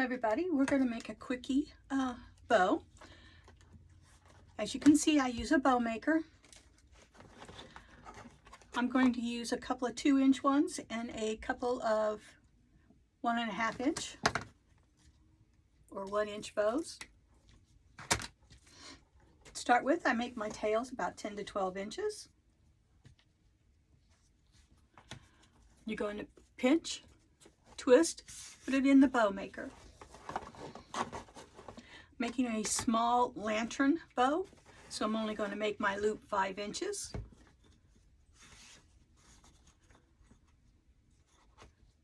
everybody, we're going to make a quickie bow. As you can see, I use a bow maker. I'm going to use a couple of 2-inch ones and a couple of 1.5 inch or 1-inch bows. To start with, I make my tails about 10 to 12 inches. You're going to pinch, twist, put it in the bow maker. Making a small lantern bow, so I'm only going to make my loop 5 inches.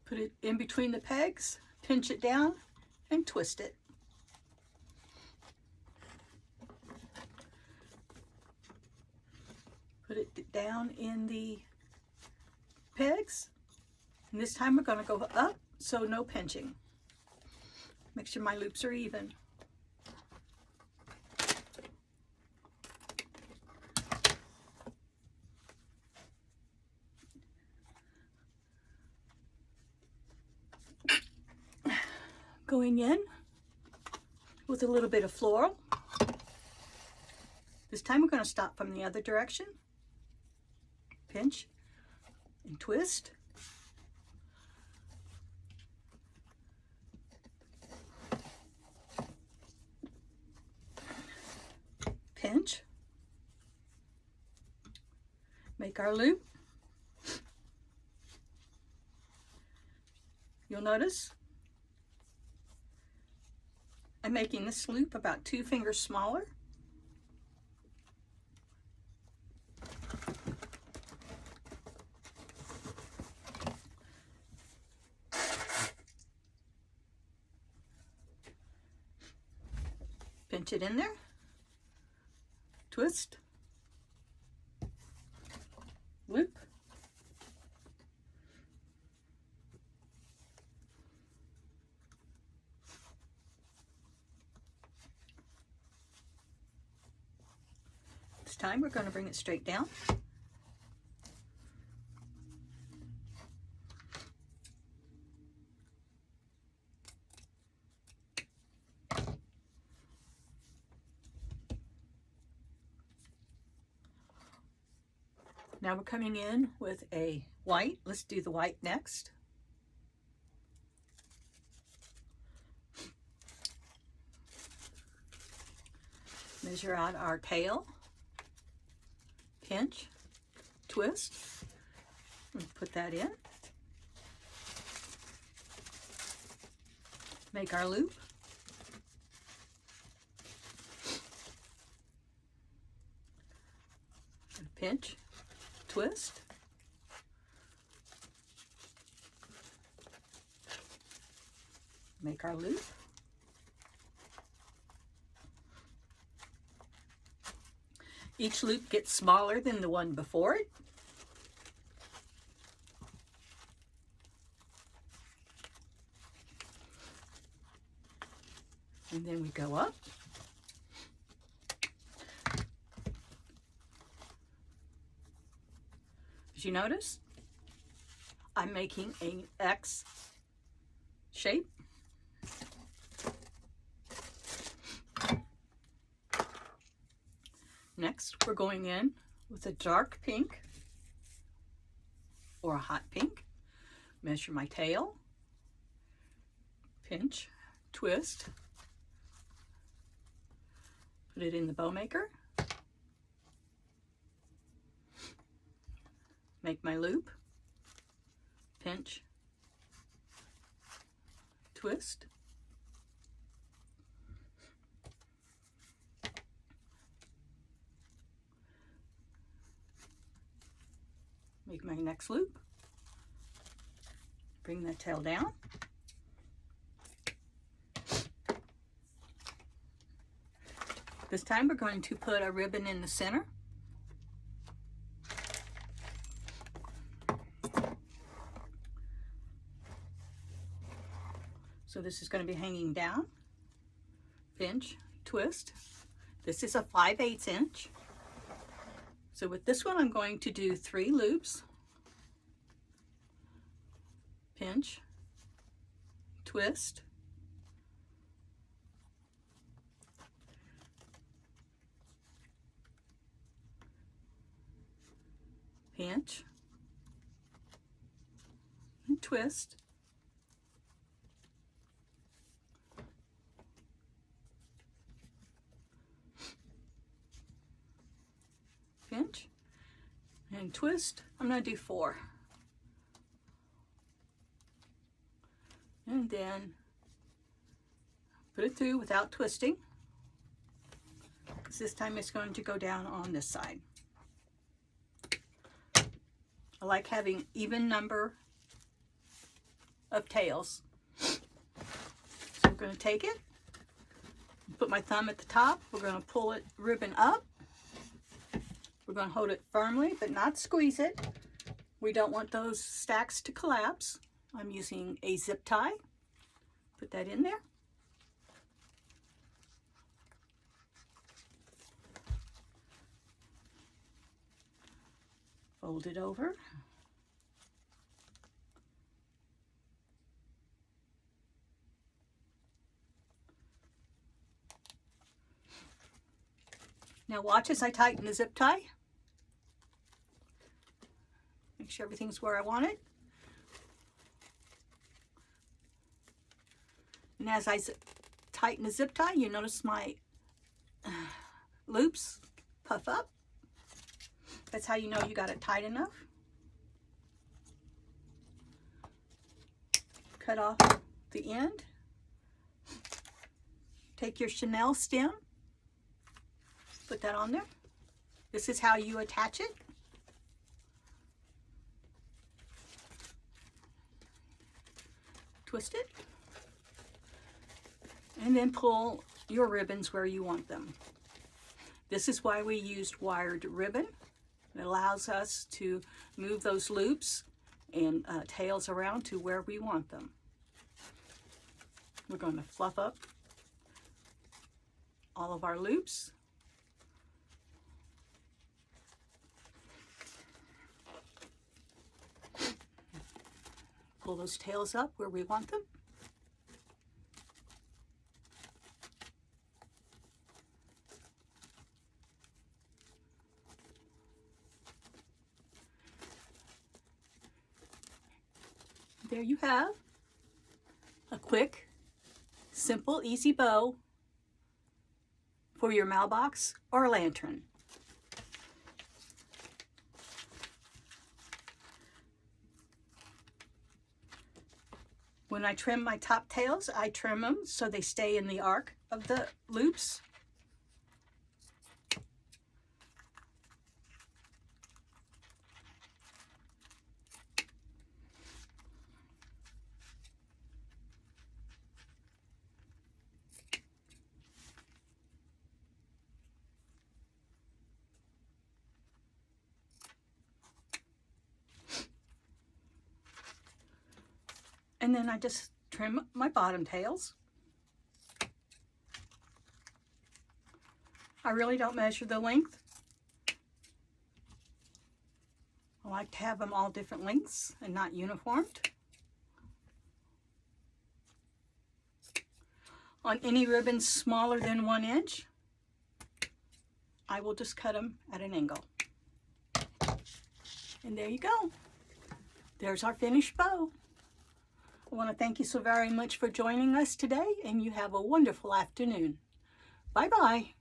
Put it in between the pegs, pinch it down, and twist it. Put it down in the pegs, and this time we're going to go up, so no pinching. Make sure my loops are even. Going in with a little bit of floral. This time we're going to stop from the other direction. Pinch and twist. Pinch. Make our loop. You'll notice I'm making this loop about 2 fingers smaller. Pinch it in there, twist, loop, this time we're going to bring it straight down. Now we're coming in with a white. Let's do the white next. Measure out our tail. Pinch, twist, and put that in. Make our loop. Pinch, twist. Make our loop. Each loop gets smaller than the one before it. And then we go up. As you notice, I'm making an X shape. Next, we're going in with a dark pink or a hot pink. Measure my tail, pinch, twist, put it in the bow maker, make my loop, pinch, twist, make my next loop, bring the tail down, this time we're going to put a ribbon in the center. So this is going to be hanging down, pinch, twist. This is a 5/8 inch. So with this one, I'm going to do 3 loops, pinch, twist, pinch, and twist. Pinch and twist. I'm going to do 4. And then put it through without twisting, because this time it's going to go down on this side. I like having even number of tails. So I'm going to take it, put my thumb at the top. We're going to pull it ribbon up. We're going to hold it firmly but not squeeze it. We don't want those stacks to collapse. I'm using a zip tie. Put that in there. Fold it over. Now watch as I tighten the zip tie. Make sure everything's where I want it. And as I tighten the zip tie, you notice my loops puff up. That's how you know you got it tight enough. Cut off the end. Take your chenille stem. Put that on there. This is how you attach it. Twist it. And then pull your ribbons where you want them. This is why we used wired ribbon. It allows us to move those loops and tails around to where we want them. We're going to fluff up all of our loops. Pull those tails up where we want them. There you have a quick, simple, easy bow for your mailbox or lantern. When I trim my top tails, I trim them so they stay in the arc of the loops. And then I just trim my bottom tails. I really don't measure the length. I like to have them all different lengths and not uniformed. On any ribbons smaller than 1 inch, I will just cut them at an angle. And there you go. There's our finished bow. I want to thank you so very much for joining us today, and you have a wonderful afternoon. Bye-bye.